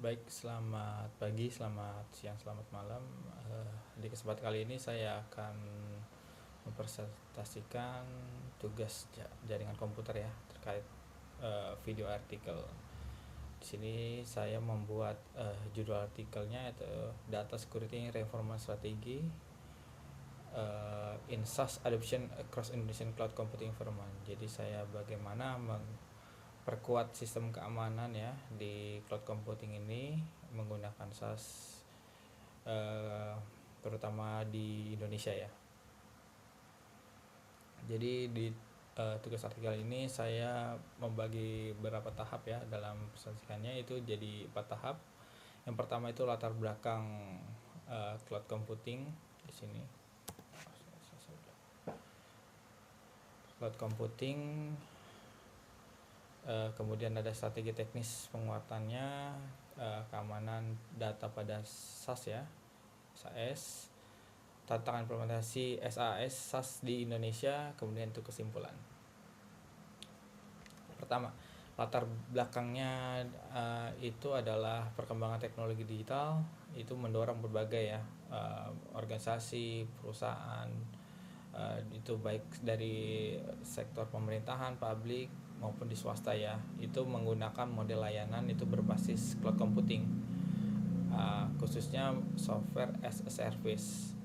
Baik, selamat pagi, selamat siang, selamat malam. Di kesempatan kali ini saya akan mempresentasikan tugas jaringan komputer ya terkait video artikel. Di sini saya membuat judul artikelnya yaitu Data Security Reform Strategi in SaaS Adoption Across Indonesian Cloud Computing Environment. Jadi saya bagaimana perkuat sistem keamanan ya di cloud computing ini menggunakan SaaS, terutama di Indonesia ya. Jadi di tugas artikel ini saya membagi beberapa tahap ya dalam presentasikannya, itu jadi 4 tahap. Yang pertama itu latar belakang cloud computing di sini. Cloud computing, kemudian ada strategi teknis penguatannya, keamanan data pada SaaS ya, SaaS, tantangan implementasi SaaS di Indonesia, kemudian itu kesimpulan. Pertama, latar belakangnya itu adalah perkembangan teknologi digital itu mendorong berbagai ya organisasi, perusahaan, itu baik dari sektor pemerintahan, publik maupun di swasta ya, itu menggunakan model layanan itu berbasis cloud computing, khususnya software as a service.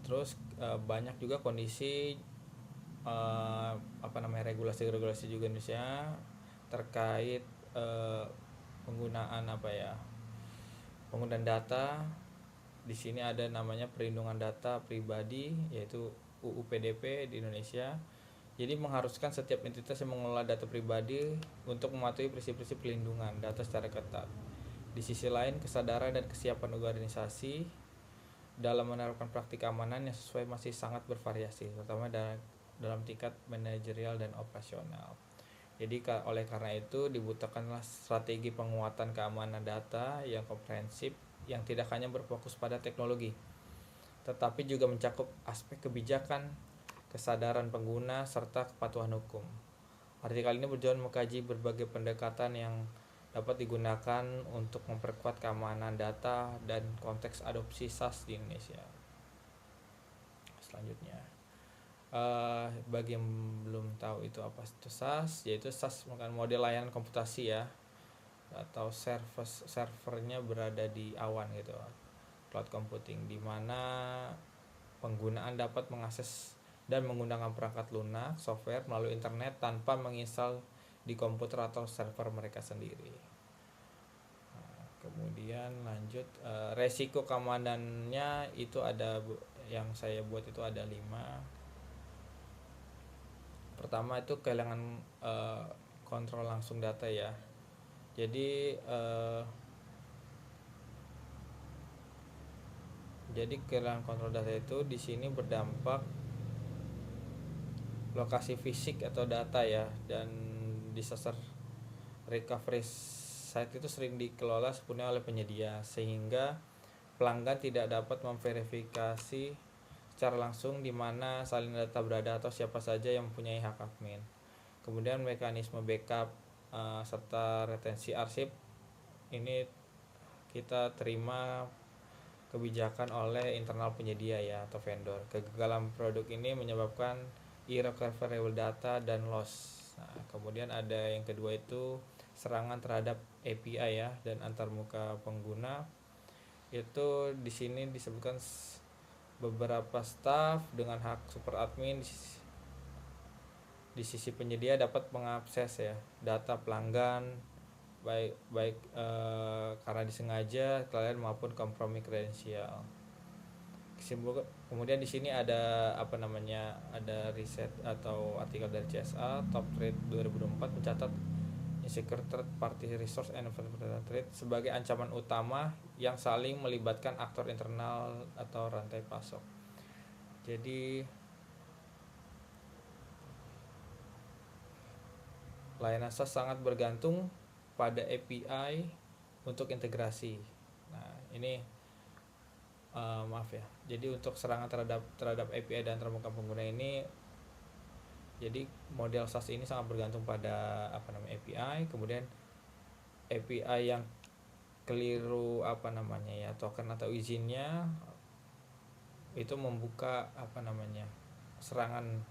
Terus banyak juga kondisi regulasi-regulasi juga Indonesia terkait penggunaan penggunaan data. Di sini ada namanya perlindungan data pribadi, yaitu UU PDP di Indonesia. Jadi mengharuskan setiap entitas yang mengelola data pribadi untuk mematuhi prinsip-prinsip perlindungan data secara ketat. Di sisi lain, kesadaran dan kesiapan organisasi dalam menerapkan praktik keamanan yang sesuai masih sangat bervariasi, terutama dalam tingkat manajerial dan operasional. Jadi oleh karena itu dibutuhkanlah strategi penguatan keamanan data yang komprehensif, yang tidak hanya berfokus pada teknologi, tetapi juga mencakup aspek kebijakan, kesadaran pengguna, serta kepatuhan hukum. Artikel ini bertujuan mengkaji berbagai pendekatan yang dapat digunakan untuk memperkuat keamanan data dan konteks adopsi SaaS di Indonesia. Selanjutnya, bagi yang belum tahu itu apa itu SaaS, yaitu SaaS merupakan model layanan komputasi ya, atau servernya berada di awan gitu, cloud computing, di mana penggunaan dapat mengakses dan menggunakan perangkat lunak software melalui internet tanpa menginstal di komputer atau server mereka sendiri. Kemudian lanjut, resiko keamanannya itu ada, yang saya buat itu ada 5. Pertama itu kehilangan kontrol langsung data ya. Jadi kehilangan kontrol data itu di sini berdampak lokasi fisik atau data ya, dan disaster recovery site itu sering dikelola sepenuhnya oleh penyedia, sehingga pelanggan tidak dapat memverifikasi secara langsung di mana salin data berada atau siapa saja yang mempunyai hak admin. Kemudian mekanisme backup serta retensi arsip ini kita terima kebijakan oleh internal penyedia ya atau vendor. Kegagalan produk ini menyebabkan irrecoverable data dan loss. Nah, kemudian ada yang kedua itu serangan terhadap API ya dan antarmuka pengguna. Itu di sini disebutkan beberapa staf dengan hak super admin di sisi penyedia dapat mengakses ya data pelanggan baik karena disengaja, kelalaian maupun kompromi kredensial. Kemudian di sini ada ada riset atau artikel dari CSA Top Threat 2024 mencatat insecure third party resource and environmental threat sebagai ancaman utama yang saling melibatkan aktor internal atau rantai pasok. Jadi layanan SaaS sangat bergantung pada API untuk integrasi. Nah, ini maaf ya. Jadi untuk serangan terhadap API dan termuka pengguna ini, jadi model SaaS ini sangat bergantung pada API. Kemudian API yang keliru token atau izinnya, itu membuka serangan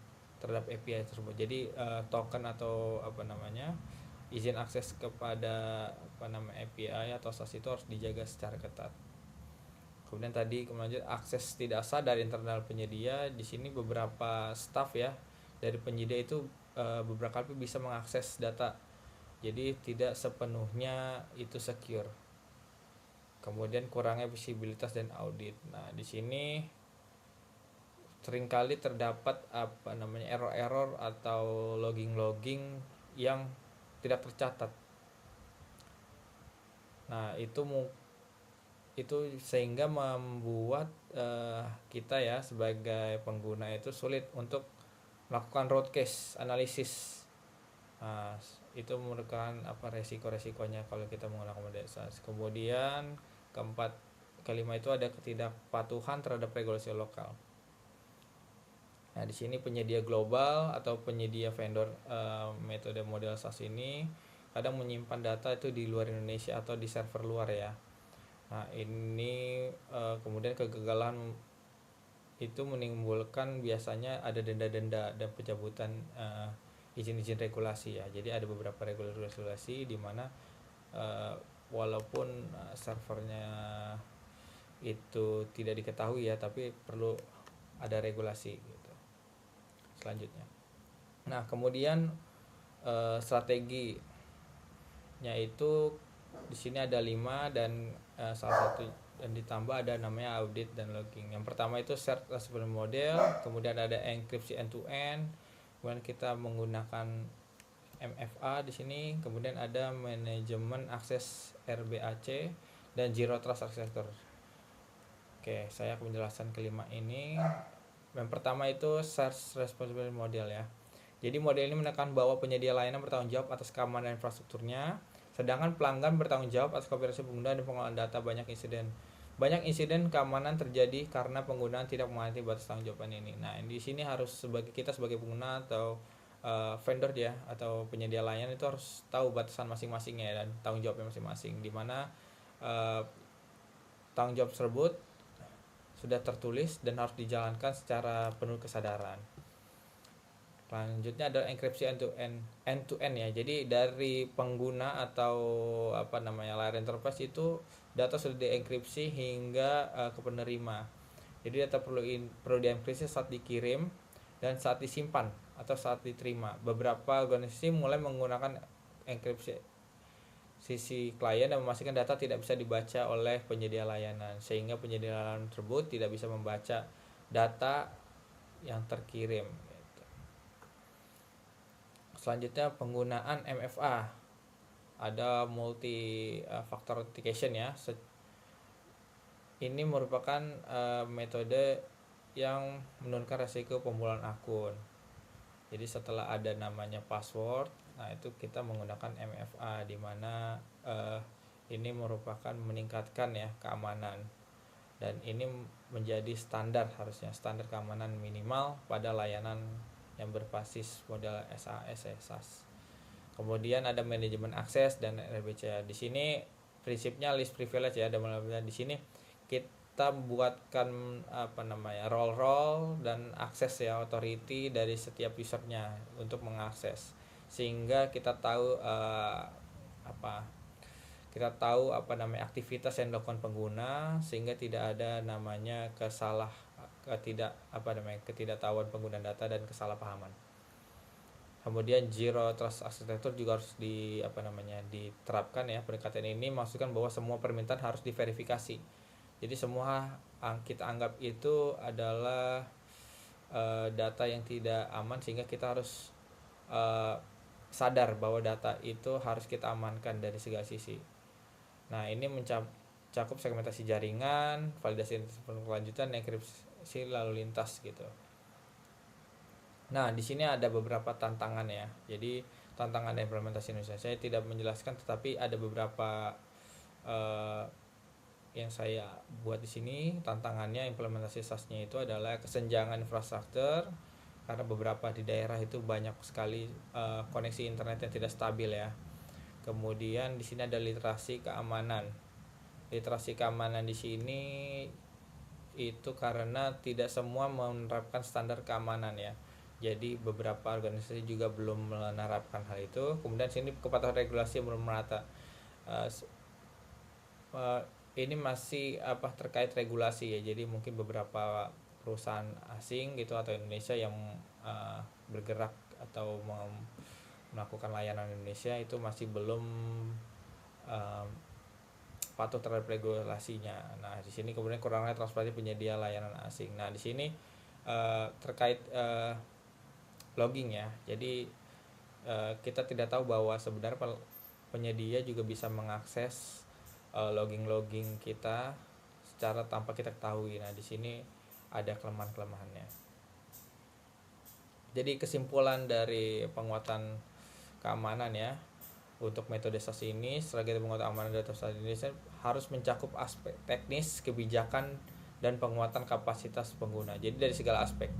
terhadap API tersebut. Jadi token atau izin akses kepada API atau SaaS itu harus dijaga secara ketat. Kemudian akses tidak sah dari internal penyedia. Di sini beberapa staff ya dari penyedia itu beberapa kali bisa mengakses data. Jadi tidak sepenuhnya itu secure. Kemudian kurangnya visibilitas dan audit. Nah, di sini seringkali terdapat error-error atau logging yang tidak tercatat. Nah, itu sehingga membuat kita ya sebagai pengguna itu sulit untuk melakukan root case analisis. Nah, itu merupakan resiko-resikonya kalau kita menggunakan model SaaS. Kemudian kelima itu ada ketidakpatuhan terhadap regulasi lokal. Nah, di sini penyedia global atau penyedia vendor metode model SaaS ini kadang menyimpan data itu di luar Indonesia atau di server luar ya. Nah, ini kemudian kegagalan itu menimbulkan biasanya ada denda-denda dan pencabutan izin-izin regulasi ya. Jadi ada beberapa regulasi di mana walaupun servernya itu tidak diketahui ya, tapi perlu ada regulasi gitu. Selanjutnya, nah kemudian strateginya itu di sini ada 5 dan salah satu dan ditambah ada namanya audit dan logging. Yang pertama itu shared repository model, kemudian ada enkripsi end to end, kemudian kita menggunakan MFA di sini, kemudian ada manajemen akses RBAC dan Zero Trust Architecture. Oke, saya akan menjelaskan kelima ini. Yang pertama itu shared responsibility model ya. Jadi model ini menekan bahwa penyedia layanan bertanggung jawab atas keamanan infrastrukturnya, sedangkan pelanggan bertanggung jawab atas konfigurasi pengguna dan pengelolaan data. Banyak insiden keamanan terjadi karena penggunaan tidak mematuhi batas tanggung jawab ini. Nah, di sini harus kita sebagai pengguna atau vendor ya atau penyedia layanan itu harus tahu batasan masing-masingnya dan tanggung jawabnya masing-masing, di mana tanggung jawab tersebut sudah tertulis dan harus dijalankan secara penuh kesadaran. Selanjutnya ada enkripsi end to end ya. Jadi dari pengguna atau layar enterprise itu data sudah dienkripsi hingga ke penerima. Jadi data perlu dienkripsi saat dikirim dan saat disimpan atau saat diterima. Beberapa organisasi mulai menggunakan enkripsi sisi klien dan memastikan data tidak bisa dibaca oleh penyedia layanan, sehingga penyedia layanan tersebut tidak bisa membaca data yang terkirim. Selanjutnya penggunaan MFA, ada multi factor authentication ya. Ini merupakan metode yang menurunkan resiko pembunuhan akun. Jadi setelah ada namanya password, nah itu kita menggunakan MFA, di mana ini merupakan meningkatkan ya keamanan, dan ini menjadi standar keamanan minimal pada layanan yang berbasis model SaaS. Kemudian ada manajemen akses dan RBC. Di sini prinsipnya list privilege ya, di sini kita buatkan role dan akses ya, authority dari setiap usernya untuk mengakses, sehingga kita tahu aktivitas yang dilakukan pengguna, sehingga tidak ada namanya ketidaktahuan pengguna data dan kesalahpahaman. Kemudian Zero Trust Architecture juga harus diterapkan ya. Pendekatan ini maksudkan bahwa semua permintaan harus diverifikasi. Jadi semua kita anggap itu adalah data yang tidak aman, sehingga kita harus sadar bahwa data itu harus kita amankan dari segala sisi. Nah, ini mencakup segmentasi jaringan, validasi berkelanjutan, enkripsi lalu lintas gitu. Nah, di sini ada beberapa tantangan ya. Jadi tantangan implementasi Indonesia saya tidak menjelaskan, tetapi ada beberapa yang saya buat di sini. Tantangannya implementasi SaaS-nya itu adalah kesenjangan infrastruktur, karena beberapa di daerah itu banyak sekali koneksi internet yang tidak stabil ya. Kemudian di sini ada literasi keamanan. literasi keamanan di sini itu karena tidak semua menerapkan standar keamanan ya. Jadi beberapa organisasi juga belum menerapkan hal itu. Kemudian sini kepatuhan regulasi belum merata. Uh, uh, ini masih terkait regulasi ya. Jadi mungkin beberapa perusahaan asing gitu atau Indonesia yang bergerak atau melakukan layanan Indonesia itu masih belum uh, patuh terhadap regulasinya. Nah, di sini kemudian kurangnya transparansi penyedia layanan asing. Nah, di sini terkait logging ya. Jadi kita tidak tahu bahwa sebenarnya penyedia juga bisa mengakses logging kita secara tanpa kita ketahui. Nah, di sini ada kelemahan-kelemahannya. Jadi kesimpulan dari penguatan keamanan ya, untuk metode SaaS ini strategi penguatan keamanan data SaaS Indonesia harus mencakup aspek teknis, kebijakan, dan penguatan kapasitas pengguna. Jadi dari segala aspek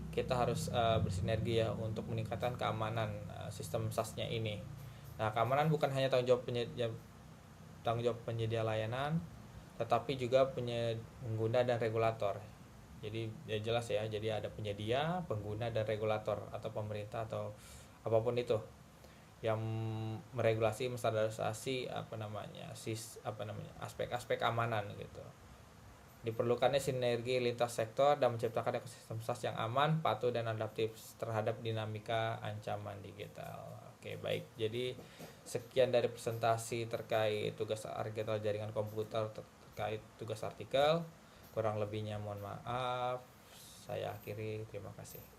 kita harus bersinergi ya untuk meningkatkan keamanan sistem SaaS-nya ini. Nah, keamanan bukan hanya tanggung jawab penyedia layanan, tetapi juga pengguna dan regulator. Jadi ya jelas ya, jadi ada penyedia, pengguna, dan regulator atau pemerintah atau apapun itu yang meregulasi, menstandarisasi aspek-aspek keamanan gitu. Diperlukannya sinergi lintas sektor dan menciptakan ekosistem SaaS yang aman, patuh, dan adaptif terhadap dinamika ancaman digital. Oke, baik. Jadi sekian dari presentasi terkait tugas arsitektur jaringan komputer terkait tugas artikel. Kurang lebihnya mohon maaf. Saya akhiri. Terima kasih.